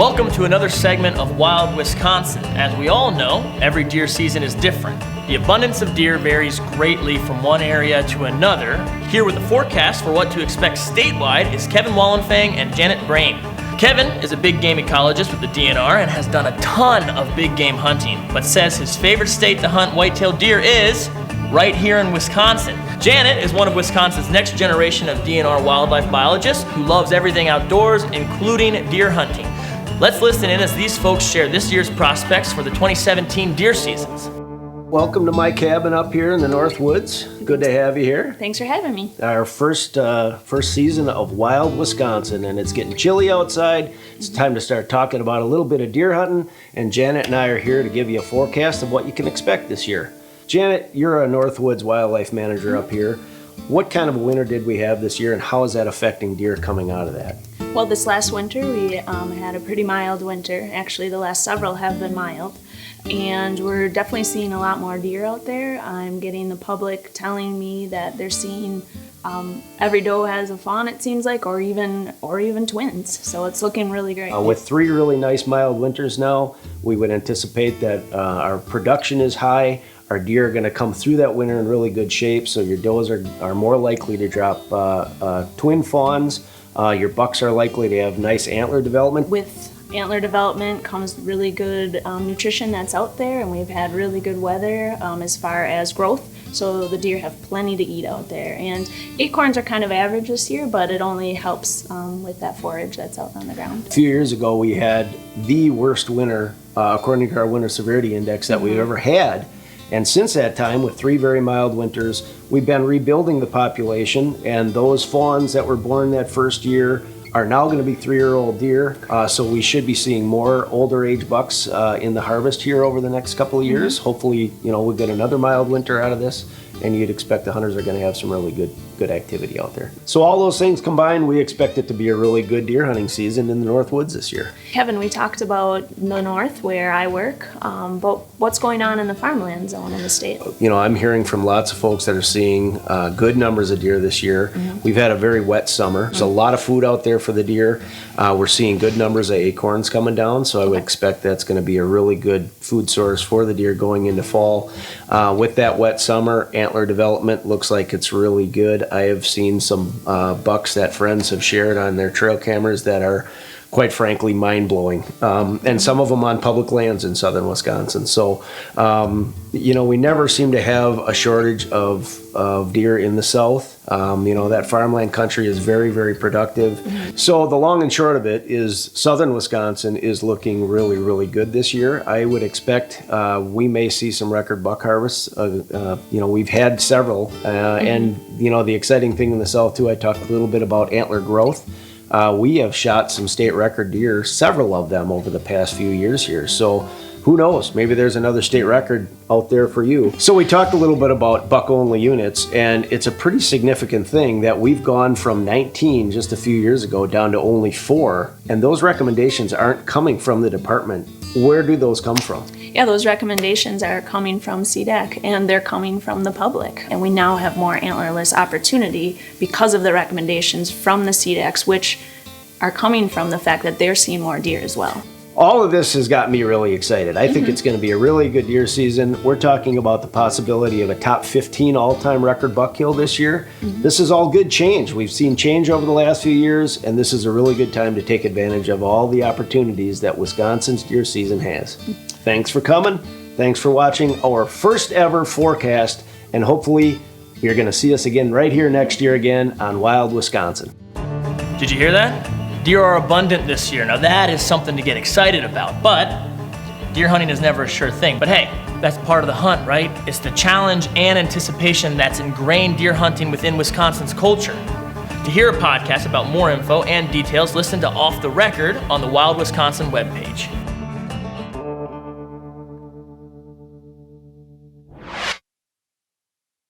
Welcome to another segment of Wild Wisconsin. As we all know, every deer season is different. The abundance of deer varies greatly from one area to another. Here with the forecast for what to expect statewide is Kevin Wallenfang and Janet Brehm. Kevin is a big game ecologist with the DNR and has done a ton of big game hunting, but says his favorite state to hunt white-tailed deer is right here in Wisconsin. Janet is one of Wisconsin's next generation of DNR wildlife biologists who loves everything outdoors, including deer hunting. Let's listen in as these folks share this year's prospects for the 2017 deer seasons. Welcome to my cabin up here in the North Woods. Good to have you here. Thanks for having me. Our first season of Wild Wisconsin, and it's getting chilly outside. It's time to start talking about a little bit of deer hunting, and Janet and I are here to give you a forecast of what you can expect this year. Janet, you're a North Woods wildlife manager up here. What kind of a winter did we have this year, and how is that affecting deer coming out of that? Well, this last winter we had a pretty mild winter. Actually, the last several have been mild. And we're definitely seeing a lot more deer out there. I'm getting the public telling me that they're seeing every doe has a fawn, it seems like, or even twins. So it's looking really great. With 3 really nice mild winters now, we would anticipate that our production is high. Our deer are going to come through that winter in really good shape, so your does are more likely to drop twin fawns. Your bucks are likely to have nice antler development. With antler development comes really good nutrition that's out there, and we've had really good weather as far as growth, so the deer have plenty to eat out there. And acorns are kind of average this year, but it only helps with that forage that's out on the ground. A few years ago we had the worst winter, according to our winter severity index, that we've ever had. And since that time, with 3 very mild winters, we've been rebuilding the population, and those fawns that were born that first year are now going to be 3-year-old deer. So we should be seeing more older age bucks in the harvest here over the next couple of years. Hopefully, we'll get another mild winter out of this, and you'd expect the hunters are going to have some really good activity out there. So all those things combined, we expect it to be a really good deer hunting season in the North Woods this year. Kevin, we talked about the north where I work, but what's going on in the farmland zone in the state? I'm hearing from lots of folks that are seeing good numbers of deer this year. We've had a very wet summer. There's a lot of food out there for the deer. We're seeing good numbers of acorns coming down, so I would expect that's going to be a really good food source for the deer going into fall. With that wet summer, antler development looks like it's really good. I have seen some bucks that friends have shared on their trail cameras that are quite frankly mind-blowing, and some of them on public lands in southern Wisconsin. So, we never seem to have a shortage of deer in the south. That farmland country is very, very productive. So the long and short of it is southern Wisconsin is looking really, really good this year. I would expect we may see some record buck harvests. We've had several, and the exciting thing in the south too, I talked a little bit about antler growth. We have shot some state record deer, several of them over the past few years here. So who knows? Maybe there's another state record out there for you. So we talked a little bit about buck-only units, and it's a pretty significant thing that we've gone from 19 just a few years ago down to only 4, and those recommendations aren't coming from the department. Where do those come from? Yeah, those recommendations are coming from CDEC, and they're coming from the public. And we now have more antlerless opportunity because of the recommendations from the CDECs, which are coming from the fact that they're seeing more deer as well. All of this has got me really excited. I think it's going to be a really good deer season. We're talking about the possibility of a top 15 all-time record buck kill this year. This is all good change. We've seen change over the last few years, and this is a really good time to take advantage of all the opportunities that Wisconsin's deer season has. Thanks for coming. Thanks for watching our first ever forecast, and hopefully you're going to see us again right here next year again on Wild Wisconsin. Did you hear that? Deer are abundant this year. Now that is something to get excited about, but deer hunting is never a sure thing. But hey, that's part of the hunt, right? It's the challenge and anticipation that's ingrained deer hunting within Wisconsin's culture. To hear a podcast about more info and details, listen to Off the Record on the Wild Wisconsin webpage.